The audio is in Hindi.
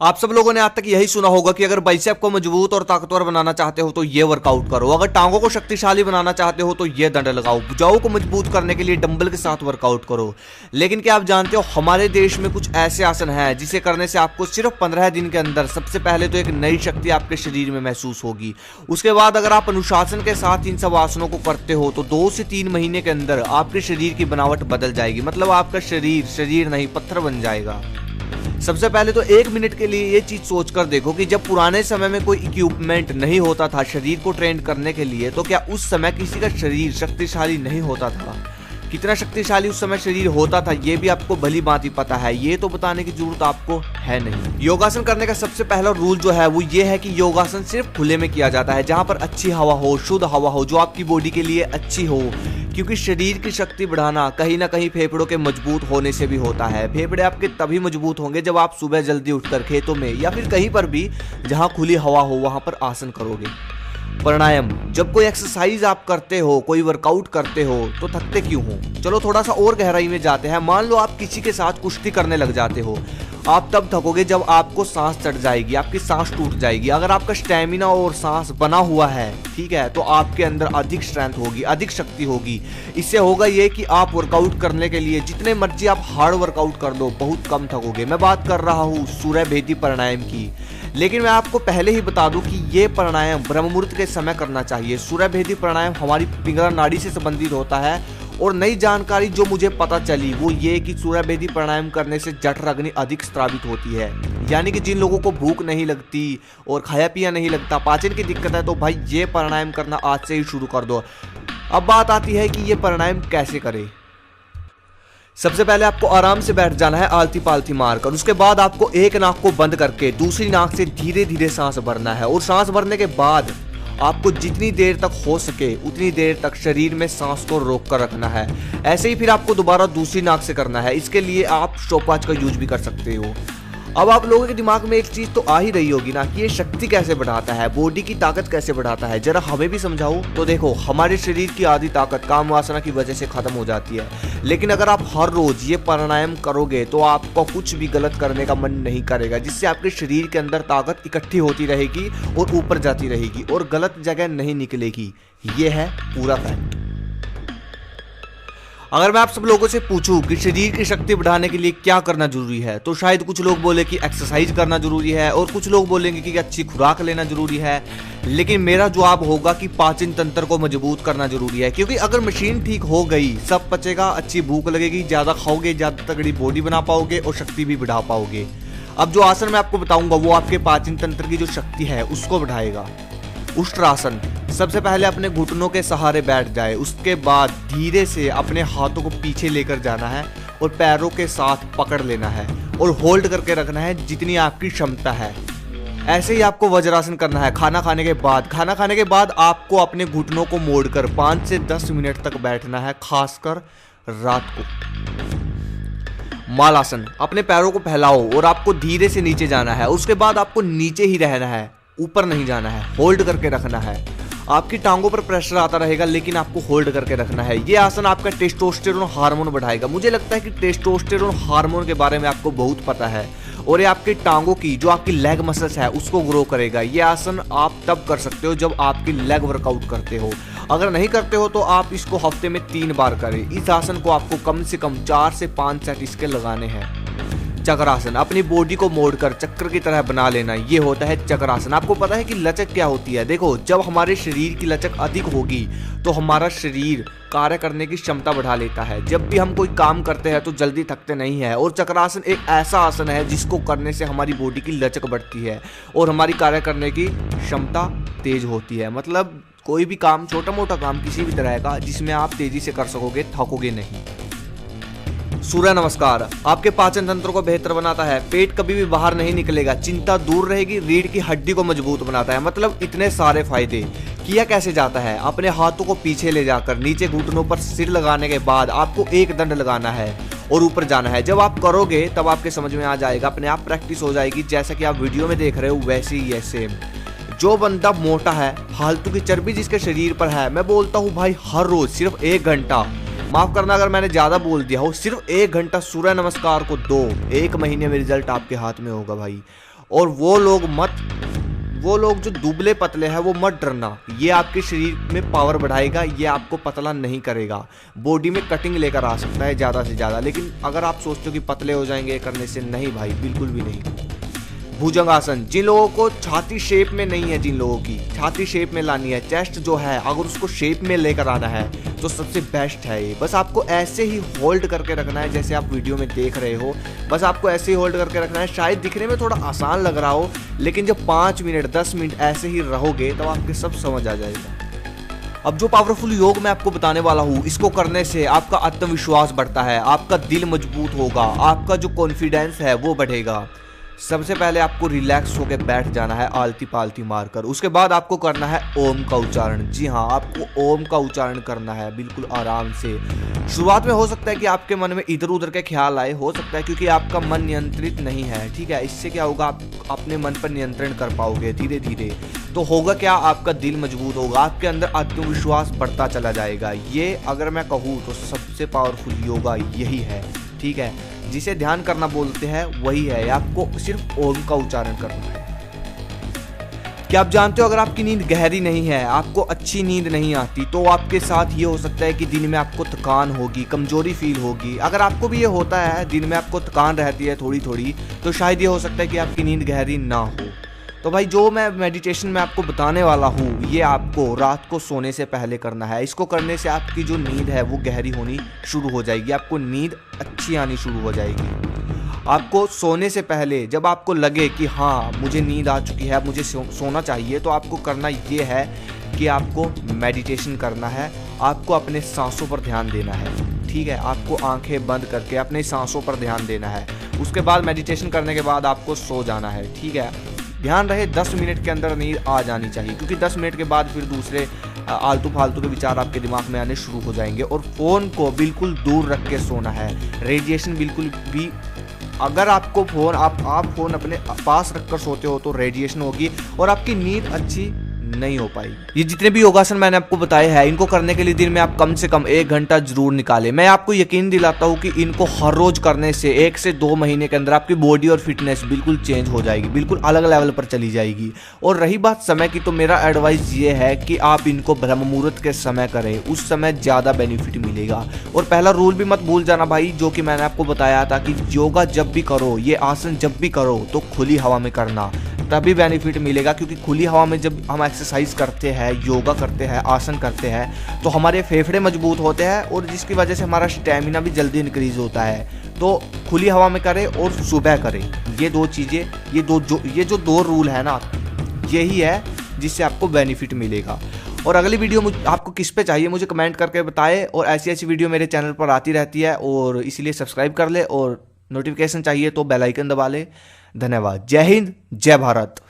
आप सब लोगों ने आज तक यही सुना होगा कि अगर बाइसेप को मजबूत और ताकतवर बनाना चाहते हो तो ये वर्कआउट करो, अगर टांगों को शक्तिशाली बनाना चाहते हो तो ये दंड लगाओ, भुजाओं को मजबूत करने के लिए डंबल के साथ वर्कआउट करो। लेकिन क्या आप जानते हो हमारे देश में कुछ ऐसे आसन हैं जिसे करने से आपको सिर्फ 15 दिन के अंदर सबसे पहले तो एक नई शक्ति आपके शरीर में महसूस होगी। उसके बाद अगर आप अनुशासन के साथ इन सब आसनों को करते हो तो 2 से 3 महीने के अंदर आपके शरीर की बनावट बदल जाएगी। मतलब आपका शरीर नहीं पत्थर बन जाएगा। सबसे पहले तो 1 मिनट के लिए ये चीज सोचकर देखो कि जब पुराने समय में कोई इक्विपमेंट नहीं होता था शरीर को ट्रेन करने के लिए, तो क्या उस समय किसी का शरीर शक्तिशाली नहीं होता था? कितना शक्तिशाली उस समय शरीर होता था ये भी आपको भली भांति पता है, ये तो बताने की जरूरत आपको है नहीं। योगासन करने का सबसे पहला रूल जो है वो ये है कि योगासन सिर्फ खुले में किया जाता है, जहां पर अच्छी हवा हो, शुद्ध हवा हो, जो आपकी बॉडी के लिए अच्छी हो। क्योंकि शरीर की शक्ति बढ़ाना कहीं ना कहीं फेफड़ों के मजबूत होने से भी होता है। फेफड़े आपके तभी मजबूत होंगे जब आप सुबह जल्दी उठकर खेतों में या फिर कहीं पर भी जहां खुली हवा हो वहां पर आसन करोगे। प्राणायाम, जब कोई एक्सरसाइज आप करते हो, कोई वर्कआउट करते हो तो थकते क्यों हो? चलो थोड़ा सा और गहराई में जाते हैं। मान लो आप किसी के साथ कुश्ती करने लग जाते हो, आप तब थकोगे जब आपको सांस चढ़ जाएगी, आपकी सांस टूट जाएगी। अगर आपका स्टैमिना और सांस बना हुआ है, ठीक है, तो आपके अंदर अधिक स्ट्रेंथ होगी, अधिक शक्ति होगी। इससे होगा ये कि आप वर्कआउट करने के लिए जितने मर्जी आप हार्ड वर्कआउट कर दो, बहुत कम थकोगे। मैं बात कर रहा हूँ सूर्य भेदी प्राणायाम की। लेकिन मैं आपको पहले ही बता दूं कि ये प्राणायाम ब्रह्म मुहूर्त के समय करना चाहिए। सूर्य भेदी प्राणायाम हमारी पिंगला नाड़ी से संबंधित होता है। और नई जानकारी जो मुझे पता चली वो ये कि सूर्य भेदी प्राणायाम करने से जठर अग्नि अधिक स्रावित होती है। यानी कि जिन लोगों को भूख नहीं लगती और खाया पिया नहीं लगता, पाचन की दिक्कत है, तो भाई ये प्राणायाम करना आज से ही शुरू कर दो। अब बात आती है कि ये प्राणायाम कैसे करें। सबसे पहले आपको आराम से बैठ जाना है, आलती पालती मारकर। उसके बाद आपको एक नाक को बंद करके दूसरी नाक से धीरे धीरे सांस भरना है। और सांस भरने के बाद आपको जितनी देर तक हो सके उतनी देर तक शरीर में सांस को रोक कर रखना है। ऐसे ही फिर आपको दोबारा दूसरी नाक से करना है। इसके लिए आप स्टॉपवॉच का यूज भी कर सकते हो। अब आप लोगों के दिमाग में एक चीज तो आ ही रही होगी ना कि ये शक्ति कैसे बढ़ाता है, बॉडी की ताकत कैसे बढ़ाता है, जरा हमें भी समझाओ। तो देखो, हमारे शरीर की आधी ताकत काम वासना की वजह से खत्म हो जाती है। लेकिन अगर आप हर रोज ये प्राणायाम करोगे तो आपको कुछ भी गलत करने का मन नहीं करेगा, जिससे आपके शरीर के अंदर ताकत इकट्ठी होती रहेगी और ऊपर जाती रहेगी और गलत जगह नहीं निकलेगी। ये है पूरा फैक्ट। अगर मैं आप सब लोगों से पूछूं कि शरीर की शक्ति बढ़ाने के लिए क्या करना जरूरी है, तो शायद कुछ लोग बोले कि एक्सरसाइज करना जरूरी है और कुछ लोग बोलेंगे कि अच्छी खुराक लेना जरूरी है। लेकिन मेरा जवाब होगा कि पाचन तंत्र को मजबूत करना जरूरी है। क्योंकि अगर मशीन ठीक हो गई, सब पचेगा, अच्छी भूख लगेगी, ज्यादा खाओगे, ज्यादा तगड़ी बॉडी बना पाओगे और शक्ति भी बढ़ा पाओगे। अब जो आसन मैं आपको बताऊंगा वो आपके पाचन तंत्र की जो शक्ति है उसको बढ़ाएगा। उष्ट्रासन, सबसे पहले अपने घुटनों के सहारे बैठ जाए। उसके बाद धीरे से अपने हाथों को पीछे लेकर जाना है और पैरों के साथ पकड़ लेना है और होल्ड करके रखना है जितनी आपकी क्षमता है। ऐसे ही आपको वज्रासन करना है खाना खाने के बाद। खाना खाने के बाद आपको अपने घुटनों को मोड़कर 5 से 10 मिनट तक बैठना है, खासकर रात को। मालासन, अपने पैरों को फैलाओ और आपको धीरे से नीचे जाना है। उसके बाद आपको नीचे ही रहना है, ऊपर नहीं जाना है, होल्ड करके रखना है। आपकी टांगों पर प्रेशर आता रहेगा लेकिन आपको होल्ड करके रखना है। ये आसन आपका टेस्टोस्टेरोन हार्मोन बढ़ाएगा। मुझे लगता है कि टेस्टोस्टेरोन हार्मोन के बारे में आपको बहुत पता है। और ये आपकी टांगों की जो आपकी लेग मसल्स है उसको ग्रो करेगा। ये आसन आप तब कर सकते हो जब आपकी लेग वर्कआउट करते हो। अगर नहीं करते हो तो आप इसको हफ्ते में 3 बार करें। इस आसन को आपको कम से कम 4 से 5 सेट इसके लगाने हैं। चक्रासन, अपनी बॉडी को मोड़कर चक्र की तरह बना लेना, ये होता है चक्रासन। आपको पता है कि लचक क्या होती है? देखो, जब हमारे शरीर की लचक अधिक होगी तो हमारा शरीर कार्य करने की क्षमता बढ़ा लेता है। जब भी हम कोई काम करते हैं तो जल्दी थकते नहीं है। और चक्रासन एक ऐसा आसन है जिसको करने से हमारी बॉडी की लचक बढ़ती है और हमारी कार्य करने की क्षमता तेज होती है। मतलब कोई भी काम, छोटा मोटा काम किसी भी तरह का, जिसमें आप तेजी से कर सकोगे, थकोगे नहीं। सूर्य नमस्कार आपके पाचन तंत्र को बेहतर बनाता है। पेट कभी भी बाहर नहीं निकलेगा, चिंता दूर रहेगी, रीढ़ की हड्डी को मजबूत बनाता है। मतलब इतने सारे फायदे। किया कैसे जाता है? अपने हाथों को पीछे ले जाकर नीचे घुटनों पर सिर लगाने के बाद आपको एक दंड लगाना है और ऊपर जाना है। जब आप करोगे तब आपके समझ में आ जाएगा, अपने आप प्रैक्टिस हो जाएगी। जैसा कि आप वीडियो में देख रहे हो वैसे ही ऐसे। जो बंदा मोटा है, फालतू की चर्बी जिसके शरीर पर है, मैं बोलता हूँ भाई हर रोज सिर्फ 1 घंटा, माफ करना अगर मैंने ज्यादा बोल दिया हो, सिर्फ 1 घंटा सूर्य नमस्कार को दो। 1 महीने में रिजल्ट आपके हाथ में होगा भाई। और वो लोग जो दुबले पतले हैं वो मत डरना, ये आपके शरीर में पावर बढ़ाएगा, ये आपको पतला नहीं करेगा। बॉडी में कटिंग लेकर आ सकता है ज़्यादा से ज़्यादा, लेकिन अगर आप सोचते हो कि पतले हो जाएंगे करने से, नहीं भाई, बिल्कुल भी नहीं। भुजंगासन, जिन लोगों को छाती शेप में नहीं है, जिन लोगों की छाती शेप में लानी है, चेस्ट जो है अगर उसको शेप में लेकर आना है तो सबसे बेस्ट है ये। बस आपको ऐसे ही होल्ड करके रखना है जैसे आप वीडियो में देख रहे हो, बस आपको ऐसे ही होल्ड करके रखना है। शायद दिखने में थोड़ा आसान लग रहा हो, लेकिन जब 5 मिनट 10 मिनट ऐसे ही रहोगे तब आपके सब समझ आ जाएगा। अब जो पावरफुल योग मैं आपको बताने वाला हूँ, इसको करने से आपका आत्मविश्वास बढ़ता है, आपका दिल मजबूत होगा, आपका जो कॉन्फिडेंस है वो बढ़ेगा। सबसे पहले आपको रिलैक्स होकर बैठ जाना है आलती पालती मारकर। उसके बाद आपको करना है ओम का उच्चारण। जी हाँ, आपको ओम का उच्चारण करना है बिल्कुल आराम से। शुरुआत में हो सकता है कि आपके मन में इधर उधर के ख्याल आए, हो सकता है क्योंकि आपका मन नियंत्रित नहीं है, ठीक है। इससे क्या होगा, आप अपने मन पर नियंत्रण कर पाओगे धीरे धीरे। तो होगा क्या, आपका दिल मजबूत होगा, आपके अंदर आत्मविश्वास बढ़ता चला जाएगा। ये अगर मैं कहूँ तो सबसे पावरफुल योगा यही है, ठीक है। जिसे ध्यान करना बोलते हैं वही है, आपको सिर्फ ओम का उच्चारण करना है। क्या आप जानते हो, अगर आपकी नींद गहरी नहीं है, आपको अच्छी नींद नहीं आती, तो आपके साथ ये हो सकता है कि दिन में आपको थकान होगी, कमजोरी फील होगी। अगर आपको भी ये होता है, दिन में आपको थकान रहती है थोड़ी थोड़ी, तो शायद ये हो सकता है कि आपकी नींद गहरी ना हो। तो भाई जो मैं मेडिटेशन में आपको बताने वाला हूँ, ये आपको रात को सोने से पहले करना है। इसको करने से आपकी जो नींद है वो गहरी होनी शुरू हो जाएगी, आपको नींद अच्छी आनी शुरू हो जाएगी। आपको सोने से पहले जब आपको लगे कि हाँ मुझे नींद आ चुकी है, मुझे सोना चाहिए, तो आपको करना ये है कि आपको मेडिटेशन करना है। आपको अपने सांसों पर ध्यान देना है, ठीक है। आपको आंखें बंद करके अपने सांसों पर ध्यान देना है। उसके बाद मेडिटेशन करने के बाद आपको सो जाना है, ठीक है। ध्यान रहे 10 मिनट के अंदर नींद आ जानी चाहिए, क्योंकि 10 मिनट के बाद फिर दूसरे आलतू फालतू के विचार आपके दिमाग में आने शुरू हो जाएंगे। और फ़ोन को बिल्कुल दूर रख के सोना है। रेडिएशन बिल्कुल भी, अगर आपको आप फ़ोन अपने पास रखकर सोते हो तो रेडिएशन होगी और आपकी नींद अच्छी नहीं हो पाएगी। ये जितने भी योगासन मैंने आपको बताए हैं, इनको करने के लिए दिन में आप कम से कम 1 घंटा जरूर निकालें। मैं आपको यकीन दिलाता हूँ कि इनको हर रोज करने से 1 से 2 महीने के अंदर आपकी बॉडी और फिटनेस बिल्कुल चेंज हो जाएगी, बिल्कुल अलग लेवल पर चली जाएगी। और रही बात समय की, तो मेरा एडवाइस ये है कि आप इनको ब्रह्म मुहूर्त के समय करें, उस समय ज़्यादा बेनिफिट मिलेगा। और पहला रूल भी मत भूल जाना भाई, जो कि मैंने आपको बताया था कि योगा जब भी करो, ये आसन जब भी करो तो खुली हवा में करना, तभी बेनिफिट मिलेगा। क्योंकि खुली हवा में जब हम एक्सरसाइज करते हैं, योगा करते हैं, आसन करते हैं, तो हमारे फेफड़े मजबूत होते हैं और जिसकी वजह से हमारा स्टेमिना भी जल्दी इंक्रीज होता है। तो खुली हवा में करें और सुबह करें, ये 2 चीज़ें, ये जो 2 रूल है ना, यही है जिससे आपको बेनिफिट मिलेगा। और अगली वीडियो आपको किस पे चाहिए मुझे कमेंट करके बताएं। और ऐसी वीडियो मेरे चैनल पर आती रहती है, और इसीलिए सब्सक्राइब कर ले और नोटिफिकेशन चाहिए तो बेल आइकन दबा ले। धन्यवाद। जय हिंद, जय भारत।